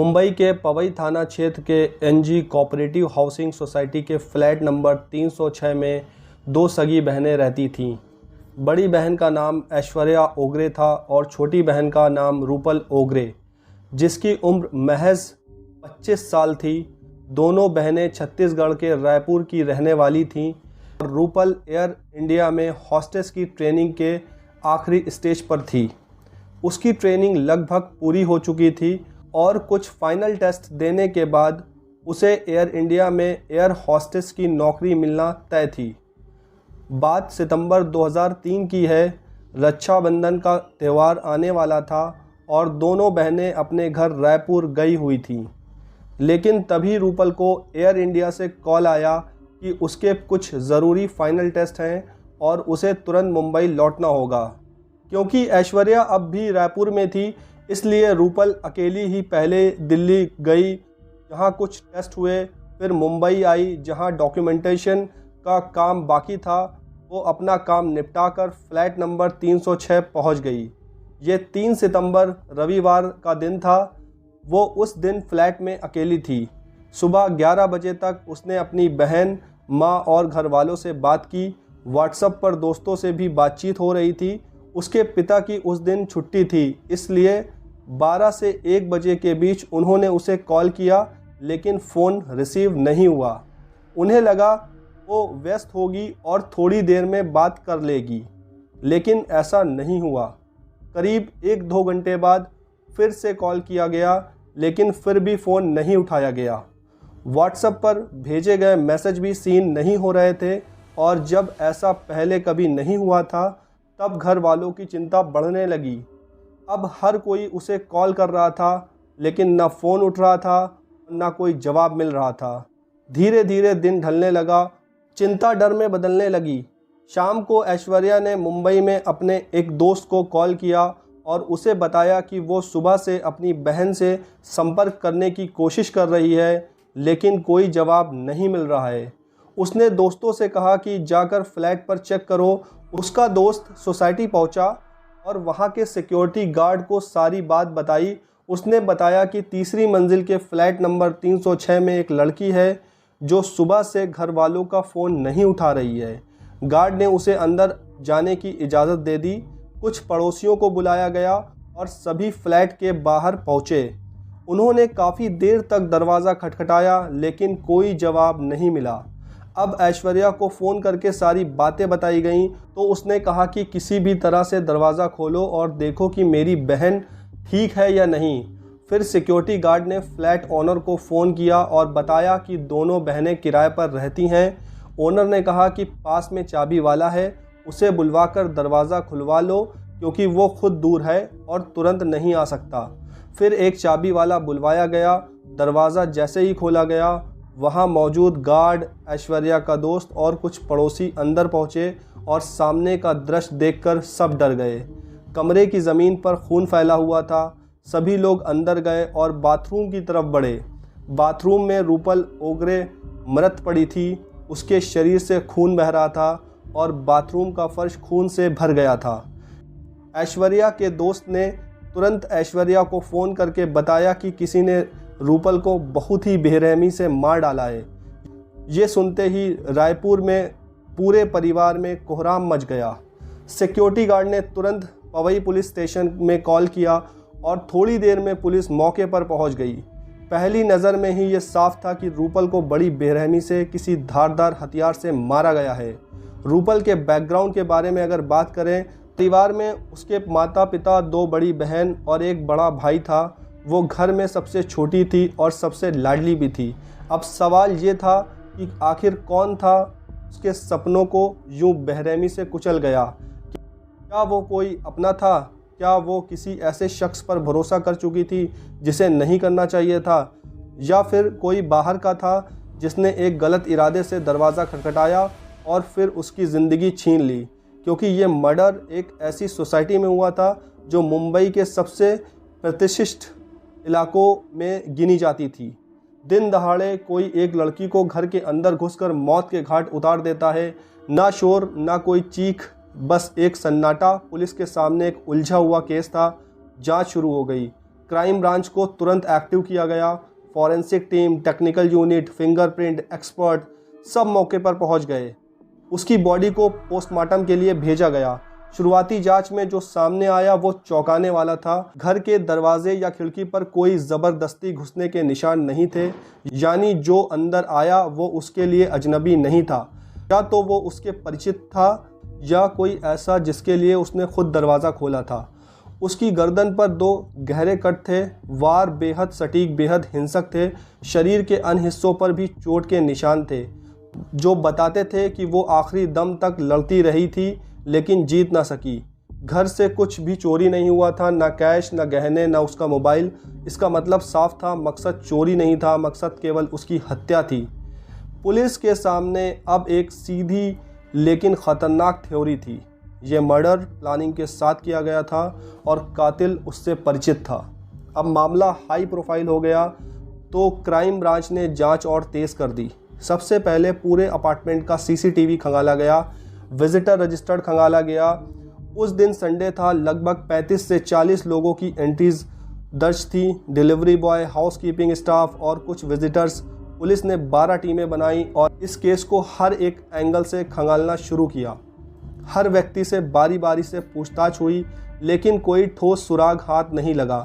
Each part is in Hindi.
मुंबई के पवई थाना क्षेत्र के एनजी कोऑपरेटिव हाउसिंग सोसाइटी के फ्लैट नंबर 306 में दो सगी बहनें रहती थीं। बड़ी बहन का नाम ऐश्वर्या ओगरे था और छोटी बहन का नाम रूपल ओगरे, जिसकी उम्र महज 25 साल थी। दोनों बहनें छत्तीसगढ़ के रायपुर की रहने वाली थीं और रूपल एयर इंडिया में हॉस्टेस की ट्रेनिंग के आखिरी स्टेज पर थी। उसकी ट्रेनिंग लगभग पूरी हो चुकी थी और कुछ फाइनल टेस्ट देने के बाद उसे एयर इंडिया में एयर हॉस्टेस की नौकरी मिलना तय थी। बात सितंबर 2003 की है। रक्षाबंधन का त्यौहार आने वाला था और दोनों बहनें अपने घर रायपुर गई हुई थीं। लेकिन तभी रूपल को एयर इंडिया से कॉल आया कि उसके कुछ ज़रूरी फाइनल टेस्ट हैं और उसे तुरंत मुंबई लौटना होगा। क्योंकि ऐश्वर्या अब भी रायपुर में थी, इसलिए रूपल अकेली ही पहले दिल्ली गई, जहां कुछ टेस्ट हुए, फिर मुंबई आई जहां डॉक्यूमेंटेशन का काम बाकी था। वो अपना काम निपटाकर फ्लैट नंबर 306 पहुंच गई। ये 3 सितंबर रविवार का दिन था। वो उस दिन फ्लैट में अकेली थी। सुबह 11 बजे तक उसने अपनी बहन, माँ और घर वालों से बात की। व्हाट्सएप पर दोस्तों से भी बातचीत हो रही थी। उसके पिता की उस दिन छुट्टी थी, इसलिए 12 से 1 बजे के बीच उन्होंने उसे कॉल किया, लेकिन फ़ोन रिसीव नहीं हुआ। उन्हें लगा वो व्यस्त होगी और थोड़ी देर में बात कर लेगी, लेकिन ऐसा नहीं हुआ। करीब 1-2 घंटे बाद फिर से कॉल किया गया, लेकिन फिर भी फ़ोन नहीं उठाया गया। व्हाट्सएप पर भेजे गए मैसेज भी सीन नहीं हो रहे थे और जब ऐसा पहले कभी नहीं हुआ था, तब घर वालों की चिंता बढ़ने लगी। अब हर कोई उसे कॉल कर रहा था, लेकिन ना फ़ोन उठ रहा था, ना कोई जवाब मिल रहा था। धीरे धीरे दिन ढलने लगा, चिंता डर में बदलने लगी। शाम को ऐश्वर्या ने मुंबई में अपने एक दोस्त को कॉल किया और उसे बताया कि वो सुबह से अपनी बहन से संपर्क करने की कोशिश कर रही है, लेकिन कोई जवाब नहीं मिल रहा है। उसने दोस्तों से कहा कि जाकर फ्लैट पर चेक करो। उसका दोस्त सोसाइटी पहुंचा और वहां के सिक्योरिटी गार्ड को सारी बात बताई। उसने बताया कि तीसरी मंजिल के फ्लैट नंबर 306 में एक लड़की है जो सुबह से घर वालों का फ़ोन नहीं उठा रही है। गार्ड ने उसे अंदर जाने की इजाज़त दे दी। कुछ पड़ोसियों को बुलाया गया और सभी फ्लैट के बाहर पहुँचे। उन्होंने काफ़ी देर तक दरवाज़ा खटखटाया, लेकिन कोई जवाब नहीं मिला। अब ऐश्वर्या को फ़ोन करके सारी बातें बताई गईं, तो उसने कहा कि किसी भी तरह से दरवाज़ा खोलो और देखो कि मेरी बहन ठीक है या नहीं। फिर सिक्योरिटी गार्ड ने फ्लैट ओनर को फ़ोन किया और बताया कि दोनों बहनें किराए पर रहती हैं। ओनर ने कहा कि पास में चाबी वाला है, उसे बुलवाकर दरवाज़ा खुलवा लो, क्योंकि वो खुद दूर है और तुरंत नहीं आ सकता। फिर एक चाबी वाला बुलवाया गया। दरवाज़ा जैसे ही खोला गया, वहाँ मौजूद गार्ड, ऐश्वर्या का दोस्त और कुछ पड़ोसी अंदर पहुँचे और सामने का दृश्य देखकर सब डर गए। कमरे की ज़मीन पर खून फैला हुआ था। सभी लोग अंदर गए और बाथरूम की तरफ बढ़े। बाथरूम में रूपल ओगरे मृत पड़ी थी। उसके शरीर से खून बह रहा था और बाथरूम का फर्श खून से भर गया था। ऐश्वर्या के दोस्त ने तुरंत ऐश्वर्या को फ़ोन करके बताया कि किसी ने रूपल को बहुत ही बेरहमी से मार डाला है। ये सुनते ही रायपुर में पूरे परिवार में कोहराम मच गया। सिक्योरिटी गार्ड ने तुरंत पवई पुलिस स्टेशन में कॉल किया और थोड़ी देर में पुलिस मौके पर पहुंच गई। पहली नज़र में ही ये साफ था कि रूपल को बड़ी बेरहमी से किसी धारदार हथियार से मारा गया है। रूपल के बैकग्राउंड के बारे में अगर बात करें, परिवार में उसके माता पिता, 2 बड़ी बहन और एक बड़ा भाई था। वो घर में सबसे छोटी थी और सबसे लाडली भी थी। अब सवाल ये था कि आखिर कौन था उसके सपनों को यूं बेरहमी से कुचल गया। क्या वो कोई अपना था? क्या वो किसी ऐसे शख्स पर भरोसा कर चुकी थी जिसे नहीं करना चाहिए था? या फिर कोई बाहर का था जिसने एक गलत इरादे से दरवाज़ा खटखटाया और फिर उसकी ज़िंदगी छीन ली? क्योंकि ये मर्डर एक ऐसी सोसाइटी में हुआ था जो मुंबई के सबसे प्रतिष्ठित इलाकों में गिनी जाती थी। दिन दहाड़े कोई एक लड़की को घर के अंदर घुसकर मौत के घाट उतार देता है। ना शोर, ना कोई चीख, बस एक सन्नाटा। पुलिस के सामने एक उलझा हुआ केस था। जांच शुरू हो गई। क्राइम ब्रांच को तुरंत एक्टिव किया गया। Forensic team, technical unit, fingerprint expert सब मौके पर पहुंच गए। उसकी बॉडी को पोस्टमार्टम के लिए भेजा गया। शुरुआती जांच में जो सामने आया वो चौंकाने वाला था। घर के दरवाजे या खिड़की पर कोई ज़बरदस्ती घुसने के निशान नहीं थे, यानी जो अंदर आया वो उसके लिए अजनबी नहीं था। या तो वो उसके परिचित था या कोई ऐसा जिसके लिए उसने खुद दरवाज़ा खोला था। उसकी गर्दन पर 2 गहरे कट थे। वार बेहद सटीक, बेहद हिंसक थे। शरीर के अन्य हिस्सों पर भी चोट के निशान थे जो बताते थे कि वो आखिरी दम तक लड़ती रही थी लेकिन जीत ना सकी। घर से कुछ भी चोरी नहीं हुआ था, ना कैश, ना गहने, ना उसका मोबाइल। इसका मतलब साफ था, मकसद चोरी नहीं था, मकसद केवल उसकी हत्या थी। पुलिस के सामने अब एक सीधी लेकिन ख़तरनाक थ्योरी थी। ये मर्डर प्लानिंग के साथ किया गया था और कातिल उससे परिचित था। अब मामला हाई प्रोफाइल हो गया तो क्राइम ब्रांच ने जांच और तेज़ कर दी। सबसे पहले पूरे अपार्टमेंट का सीसीटीवी खंगाला गया, विजिटर रजिस्टर्ड खंगाला गया। उस दिन संडे था। लगभग 35 से 40 लोगों की एंट्रीज दर्ज थी। डिलीवरी बॉय, हाउसकीपिंग स्टाफ और कुछ विजिटर्स। पुलिस ने 12 टीमें बनाई और इस केस को हर एक एंगल से खंगालना शुरू किया। हर व्यक्ति से बारी बारी से पूछताछ हुई लेकिन कोई ठोस सुराग हाथ नहीं लगा।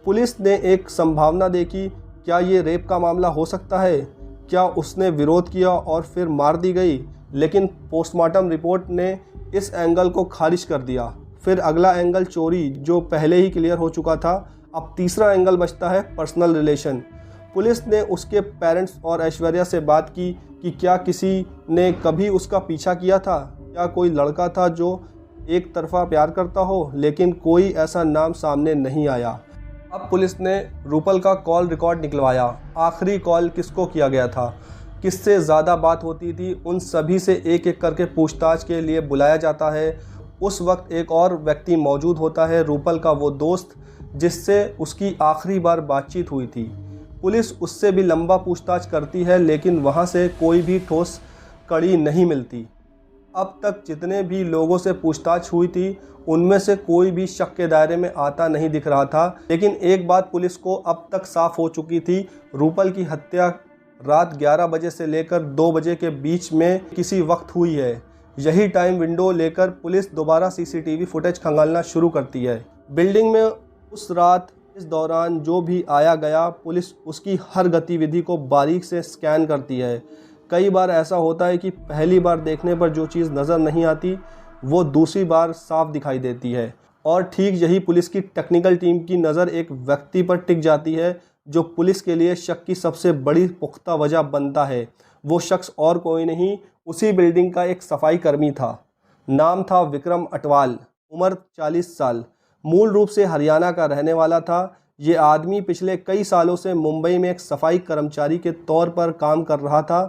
पुलिस ने एक संभावना देखी, क्या ये रेप का मामला हो सकता है? क्या उसने विरोध किया और फिर मार दी गई? लेकिन पोस्टमार्टम रिपोर्ट ने इस एंगल को खारिज कर दिया। फिर अगला एंगल चोरी, जो पहले ही क्लियर हो चुका था। अब तीसरा एंगल बचता है पर्सनल रिलेशन। पुलिस ने उसके पेरेंट्स और ऐश्वर्या से बात की कि क्या किसी ने कभी उसका पीछा किया था, क्या कोई लड़का था जो एक तरफा प्यार करता हो, लेकिन कोई ऐसा नाम सामने नहीं आया। अब पुलिस ने रूपल का कॉल रिकॉर्ड निकलवाया। आखिरी कॉल किसको किया गया था, किससे ज़्यादा बात होती थी, उन सभी से एक एक करके पूछताछ के लिए बुलाया जाता है। उस वक्त एक और व्यक्ति मौजूद होता है, रूपल का वो दोस्त जिससे उसकी आखिरी बार बातचीत हुई थी। पुलिस उससे भी लंबा पूछताछ करती है लेकिन वहाँ से कोई भी ठोस कड़ी नहीं मिलती। अब तक जितने भी लोगों से पूछताछ हुई थी उनमें से कोई भी शक के दायरे में आता नहीं दिख रहा था। लेकिन एक बात पुलिस को अब तक साफ हो चुकी थी, रूपल की हत्या रात 11 बजे से लेकर 2 बजे के बीच में किसी वक्त हुई है। यही टाइम विंडो लेकर पुलिस दोबारा सीसीटीवी फुटेज खंगालना शुरू करती है। बिल्डिंग में उस रात इस दौरान जो भी आया गया, पुलिस उसकी हर गतिविधि को बारीक से स्कैन करती है। कई बार ऐसा होता है कि पहली बार देखने पर जो चीज़ नज़र नहीं आती वो दूसरी बार साफ दिखाई देती है। और ठीक यही पुलिस की टेक्निकल टीम की नज़र एक व्यक्ति पर टिक जाती है जो पुलिस के लिए शक की सबसे बड़ी पुख्ता वजह बनता है। वो शख्स और कोई नहीं, उसी बिल्डिंग का एक सफाई कर्मी था। नाम था विक्रम अटवाल, उम्र 40 साल, मूल रूप से हरियाणा का रहने वाला था। ये आदमी पिछले कई सालों से मुंबई में एक सफाई कर्मचारी के तौर पर काम कर रहा था।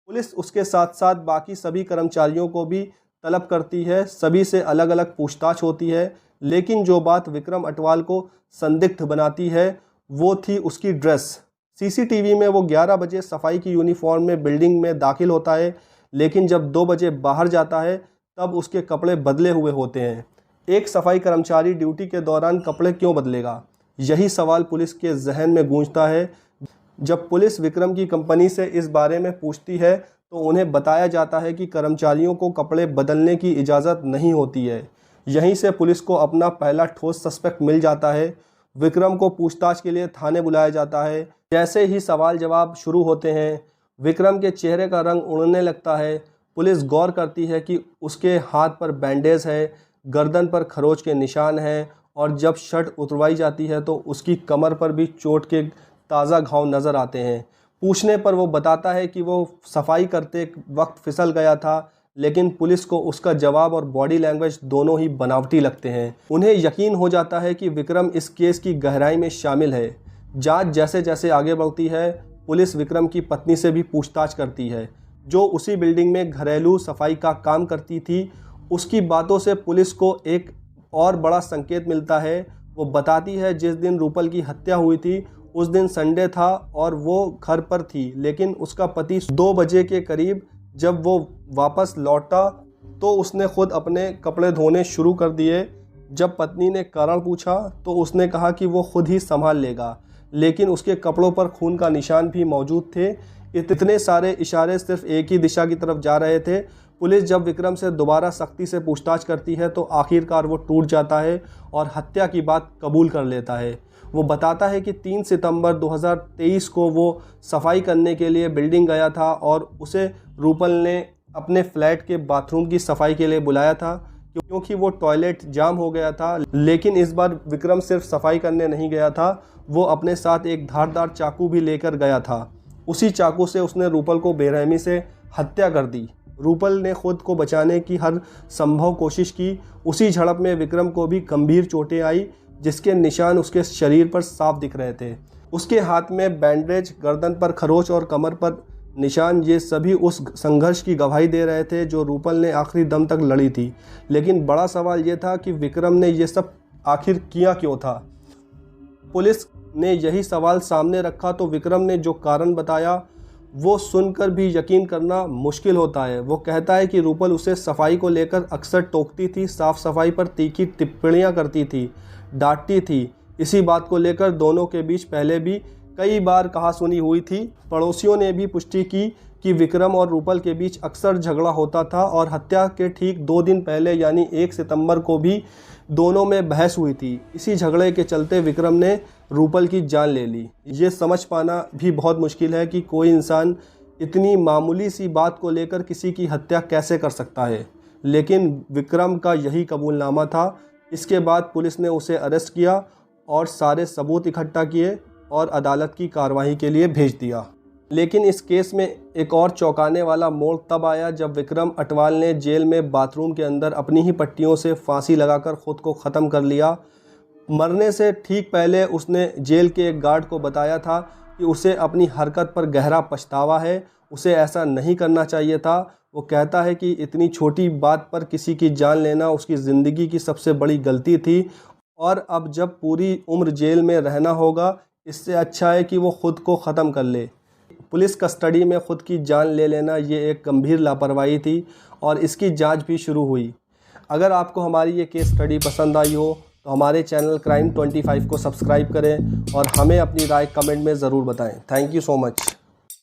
पुलिस उसके साथ साथ बाकी सभी कर्मचारियों को भी तलब करती है। सभी से अलग अलग पूछताछ होती है, लेकिन जो बात विक्रम अटवाल को संदिग्ध बनाती है वो थी उसकी ड्रेस। सीसीटीवी में वो 11 बजे सफाई की यूनिफॉर्म में बिल्डिंग में दाखिल होता है, लेकिन जब 2 बजे बाहर जाता है तब उसके कपड़े बदले हुए होते हैं। एक सफाई कर्मचारी ड्यूटी के दौरान कपड़े क्यों बदलेगा, यही सवाल पुलिस के जहन में गूंजता है। जब पुलिस विक्रम की कंपनी से इस बारे में पूछती है तो उन्हें बताया जाता है कि कर्मचारियों को कपड़े बदलने की इजाज़त नहीं होती है। यहीं से पुलिस को अपना पहला ठोस सस्पेक्ट मिल जाता है। विक्रम को पूछताछ के लिए थाने बुलाया जाता है। जैसे ही सवाल जवाब शुरू होते हैं, विक्रम के चेहरे का रंग उड़ने लगता है। पुलिस गौर करती है कि उसके हाथ पर बैंडेज है, गर्दन पर खरोच के निशान हैं और जब शर्ट उतरवाई जाती है तो उसकी कमर पर भी चोट के ताज़ा घाव नज़र आते हैं। पूछने पर वो बताता है कि वो सफाई करते वक्त फिसल गया था, लेकिन पुलिस को उसका जवाब और बॉडी लैंग्वेज दोनों ही बनावटी लगते हैं। उन्हें यकीन हो जाता है कि विक्रम इस केस की गहराई में शामिल है। जांच जैसे जैसे आगे बढ़ती है, पुलिस विक्रम की पत्नी से भी पूछताछ करती है, जो उसी बिल्डिंग में घरेलू सफाई का काम करती थी। उसकी बातों से पुलिस को एक और बड़ा संकेत मिलता है। वो बताती है जिस दिन रूपल की हत्या हुई थी उस दिन संडे था और वो घर पर थी, लेकिन उसका पति 2 बजे के करीब जब वो वापस लौटा तो उसने खुद अपने कपड़े धोने शुरू कर दिए। जब पत्नी ने कारण पूछा तो उसने कहा कि वो खुद ही संभाल लेगा, लेकिन उसके कपड़ों पर खून का निशान भी मौजूद थे। इतने सारे इशारे सिर्फ एक ही दिशा की तरफ जा रहे थे। पुलिस जब विक्रम से दोबारा सख्ती से पूछताछ करती है तो आखिरकार वो टूट जाता है और हत्या की बात कबूल कर लेता है। वो बताता है कि 3 सितंबर 2023 को वो सफाई करने के लिए बिल्डिंग गया था और उसे रूपल ने अपने फ्लैट के बाथरूम की सफाई के लिए बुलाया था, क्योंकि वो टॉयलेट जाम हो गया था। लेकिन इस बार विक्रम सिर्फ सफाई करने नहीं गया था, वो अपने साथ एक धारदार चाकू भी लेकर गया था। उसी चाकू से उसने रूपल को बेरहमी से हत्या कर दी। रूपल ने खुद को बचाने की हर संभव कोशिश की। उसी झड़प में विक्रम को भी गंभीर चोटें आई, जिसके निशान उसके शरीर पर साफ दिख रहे थे। उसके हाथ में बैंडेज, गर्दन पर खरोच और कमर पर निशान, ये सभी उस संघर्ष की गवाही दे रहे थे जो रूपल ने आखिरी दम तक लड़ी थी। लेकिन बड़ा सवाल ये था कि विक्रम ने ये सब आखिर किया क्यों था। पुलिस ने यही सवाल सामने रखा तो विक्रम ने जो कारण बताया वो सुनकर भी यकीन करना मुश्किल होता है। वो कहता है कि रूपल उसे सफाई को लेकर अक्सर टोकती थी, साफ सफाई पर तीखी टिप्पणियां करती थी, डांटती थी। इसी बात को लेकर दोनों के बीच पहले भी कई बार कहासुनी हुई थी। पड़ोसियों ने भी पुष्टि की कि विक्रम और रूपल के बीच अक्सर झगड़ा होता था और हत्या के ठीक 2 दिन पहले यानी 1 सितंबर को भी दोनों में बहस हुई थी। इसी झगड़े के चलते विक्रम ने रूपल की जान ले ली। ये समझ पाना भी बहुत मुश्किल है कि कोई इंसान इतनी मामूली सी बात को लेकर किसी की हत्या कैसे कर सकता है, लेकिन विक्रम का यही कबूलनामा था। इसके बाद पुलिस ने उसे अरेस्ट किया और सारे सबूत इकट्ठा किए और अदालत की कार्रवाई के लिए भेज दिया। लेकिन इस केस में एक और चौंकाने वाला मोड़ तब आया जब विक्रम अटवाल ने जेल में बाथरूम के अंदर अपनी ही पट्टियों से फांसी लगाकर ख़ुद को ख़त्म कर लिया। मरने से ठीक पहले उसने जेल के एक गार्ड को बताया था कि उसे अपनी हरकत पर गहरा पछतावा है, उसे ऐसा नहीं करना चाहिए था। वो कहता है कि इतनी छोटी बात पर किसी की जान लेना उसकी ज़िंदगी की सबसे बड़ी गलती थी और अब जब पूरी उम्र जेल में रहना होगा, इससे अच्छा है कि वो ख़ुद को ख़त्म कर ले। पुलिस कस्टडी में ख़ुद की जान ले लेना ये एक गंभीर लापरवाही थी और इसकी जांच भी शुरू हुई। अगर आपको हमारी ये केस स्टडी पसंद आई हो तो हमारे चैनल क्राइम 25 को सब्सक्राइब करें और हमें अपनी राय कमेंट में ज़रूर बताएं। Thank you so much.